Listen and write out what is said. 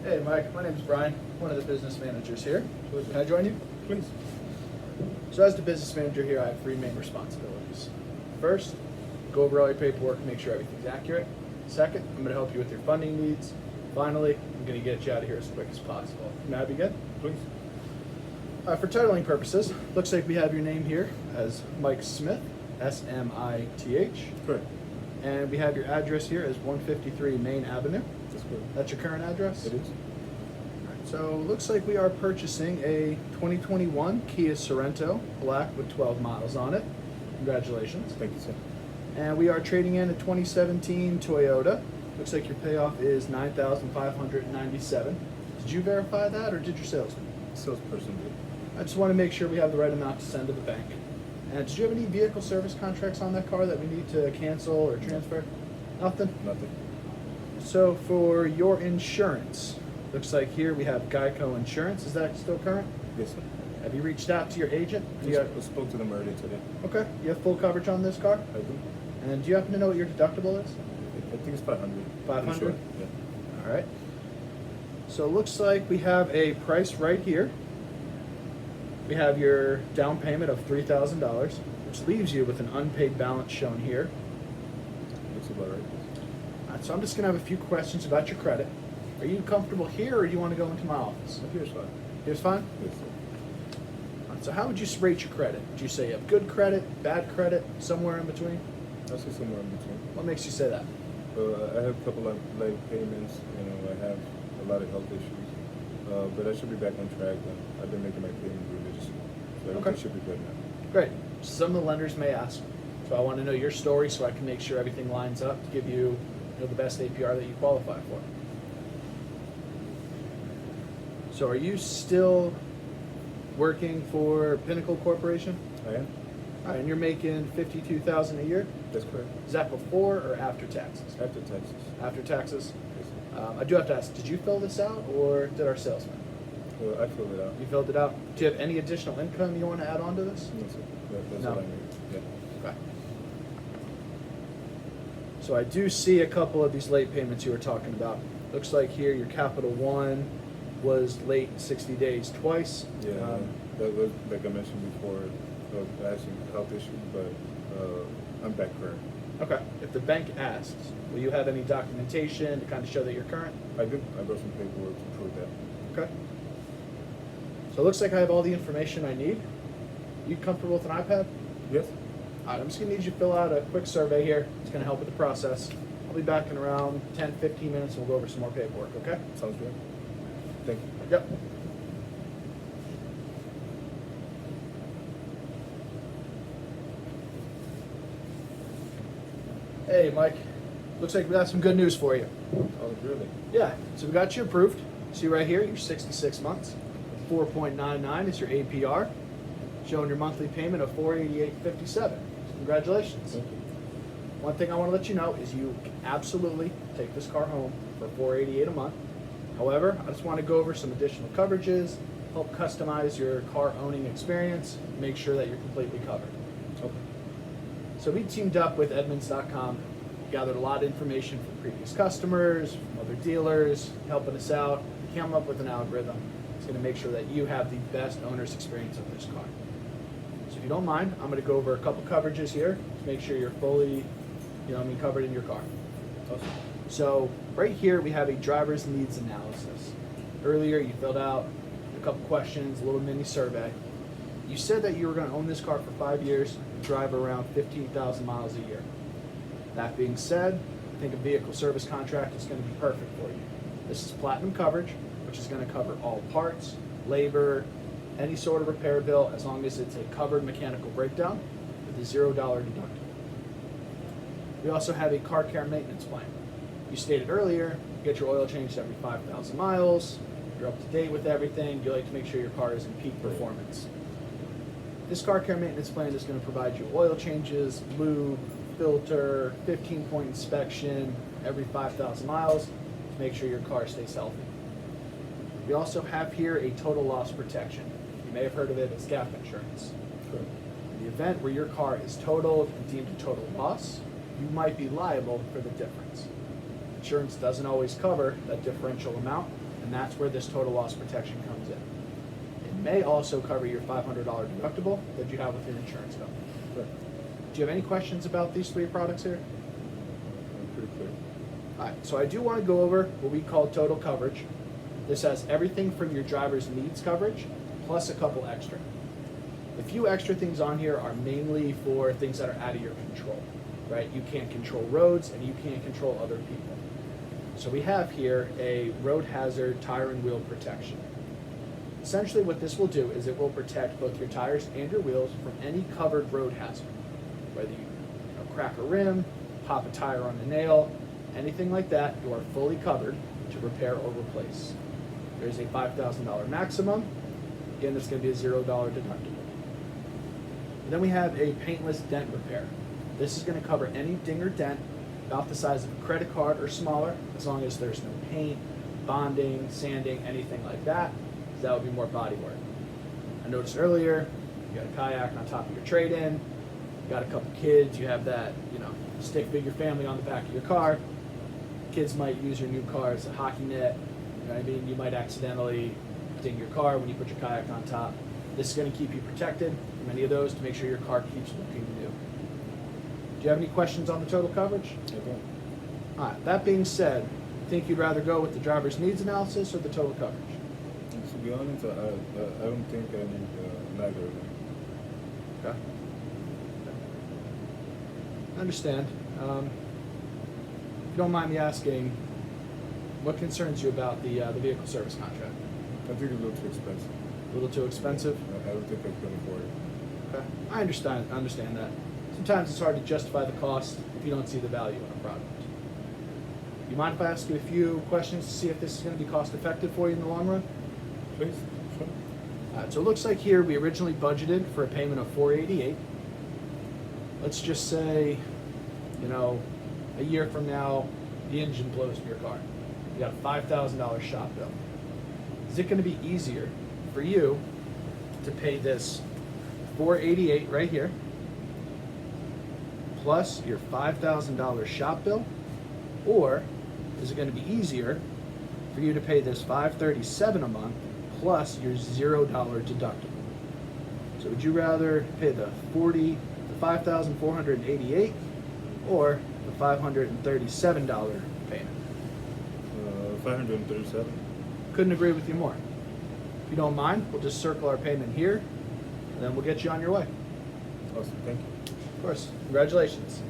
Hey, Mike. My name's Brian, one of the business managers here. Can I join you? Please. So as the business manager here, I have three main responsibilities. First, go over all your paperwork and make sure everything's accurate. Second, I'm going to help you with your funding needs. Finally, I'm going to get you out of here as quick as possible. May I begin? Please. For titling purposes, looks like we have your name here as Mike Smith, S-M-I-T-H. Correct. And we have your address here as 153 Main Avenue. That's correct. That's your current address? It is. So looks like we are purchasing a 2021 Kia Sorento, black with 12 miles on it. Congratulations. Thank you, sir. And we are trading in a 2017 Toyota. Looks like your payoff is $9,597. Did you verify that or did your salesman? Salesperson did. I just want to make sure we have the right amount to send to the bank. And did you have any vehicle service contracts on that car that we need to cancel or transfer? Nothing? Nothing. So for your insurance, looks like here we have Geico Insurance. Is that still current? Yes, sir. Have you reached out to your agent? I spoke to them earlier today. Okay. You have full coverage on this car? I do. And do you happen to know what your deductible is? I think it's 500. 500? Sure. Yeah. All right. So it looks like we have a price right here. We have your down payment of $3,000, which leaves you with an unpaid balance shown here. Looks about right. All right, so I'm just going to have a few questions about your credit. Are you comfortable here or do you want to go into my office? Here's fine. Here's fine? Yes, sir. All right, so how would you rate your credit? Would you say you have good credit, bad credit, somewhere in between? I'll say somewhere in between. What makes you say that? I have a couple of late payments. I have a lot of health issues. But I should be back on track. I've been making my payments religiously. So everything should be good now. Great. Some of the lenders may ask. So I want to know your story so I can make sure everything lines up to give you, the best APR that you qualify for. So are you still working for Pinnacle Corporation? I am? All right, and you're making $52,000 a year? That's correct. Is that before or after taxes? After taxes. After taxes. Yes, sir. I do have to ask, did you fill this out or did our salesman? Well, I filled it out. You filled it out. Do you have any additional income you want to add on to this? No, sir. That's No. what I need. Yeah. Okay. So I do see a couple of these late payments you were talking about. Looks like here your Capital One was late 60 days twice. Yeah, that was, like I mentioned before, I had some health issues, but I'm back current. Okay. If the bank asks, will you have any documentation to kind of show that you're current? I do. I got some paperwork to prove that. Okay. So it looks like I have all the information I need. You comfortable with an iPad? Yes? All right, I'm just going to need you to fill out a quick survey here. It's going to help with the process. I'll be back in around 10, 15 minutes and we'll go over some more paperwork, okay? Sounds good. Thank you. Yep. Hey, Mike. Looks like we got some good news for you. Oh, really? Yeah, so we got you approved. See right here, you're 66 months. 4.99 is your APR, showing your monthly payment of $488.57. Congratulations. Thank you. One thing I want to let you know is you can absolutely take this car home for $488 a month. However, I just want to go over some additional coverages, help customize your car owning experience, make sure that you're completely covered. Okay. So we teamed up with Edmunds.com, gathered a lot of information from previous customers, from other dealers, helping us out, came up with an algorithm. It's going to make sure that you have the best owner's experience of this car. So if you don't mind, I'm going to go over a couple coverages here to make sure you're fully, covered in your car. Awesome. So right here we have a driver's needs analysis. Earlier you filled out a couple questions, a little mini survey. You said that you were going to own this car for 5 years and drive around 15,000 miles a year. That being said, I think a vehicle service contract is going to be perfect for you. This is platinum coverage, which is going to cover all parts, labor, any sort of repair bill, as long as it's a covered mechanical breakdown with a $0 deductible. We also have a car care maintenance plan. You stated earlier, you get your oil changed every 5,000 miles, you're up to date with everything, you like to make sure your car is in peak performance. This car care maintenance plan is going to provide you oil changes, lube, filter, 15-point inspection every 5,000 miles to make sure your car stays healthy. We also have here a total loss protection. You may have heard of it as gap insurance. Good. In the event where your car is totaled and deemed a total loss, you might be liable for the difference. Insurance doesn't always cover that differential amount, and that's where this total loss protection comes in. It may also cover your $500 deductible that you have with your insurance company. Right. Do you have any questions about these three products here? I'm pretty clear. Alright, so I do want to go over what we call total coverage. This has everything from your driver's needs coverage, plus a couple extra. The few extra things on here are mainly for things that are out of your control, right? You can't control roads and you can't control other people. So we have here a road hazard tire and wheel protection. Essentially what this will do is it will protect both your tires and your wheels from any covered road hazard. Whether you crack a rim, pop a tire on a nail, anything like that, you are fully covered to repair or replace. There's a $5,000 maximum. Again, there's going to be a $0 deductible. And then we have a paintless dent repair. This is going to cover any ding or dent about the size of a credit card or smaller, as long as there's no paint, bonding, sanding, anything like that, because that would be more body work. I noticed earlier, you got a kayak on top of your trade-in, you got a couple kids, you have that, stick figure family on the back of your car. Kids might use your new car as a hockey net. You know what I mean? You might accidentally ding your car when you put your kayak on top. This is going to keep you protected from any of those to make sure your car keeps looking new. Do you have any questions on the total coverage? I don't. All right, that being said, think you'd rather go with the driver's needs analysis or the total coverage? To be honest, I don't think I need neither of them. Okay. I understand. If you don't mind me asking, what concerns you about the vehicle service contract? I think it's a little too expensive. A little too expensive? I don't think I can afford it. Okay. I understand that. Sometimes it's hard to justify the cost if you don't see the value in a product. You mind if I ask you a few questions to see if this is going to be cost effective for you in the long run? Please, sure. All right, so it looks like here we originally budgeted for a payment of $488. Let's just say, a year from now, the engine blows in your car. You got a $5,000 shop bill. Is it going to be easier for you to pay this $488 right here, plus your $5,000 shop bill, or is it going to be easier for you to pay this $537 a month plus your $0 deductible? So would you rather pay the $5,488 or the $537 payment? 537. Couldn't agree with you more. If you don't mind, we'll just circle our payment here, and then we'll get you on your way. Awesome, thank you. Of course. Congratulations.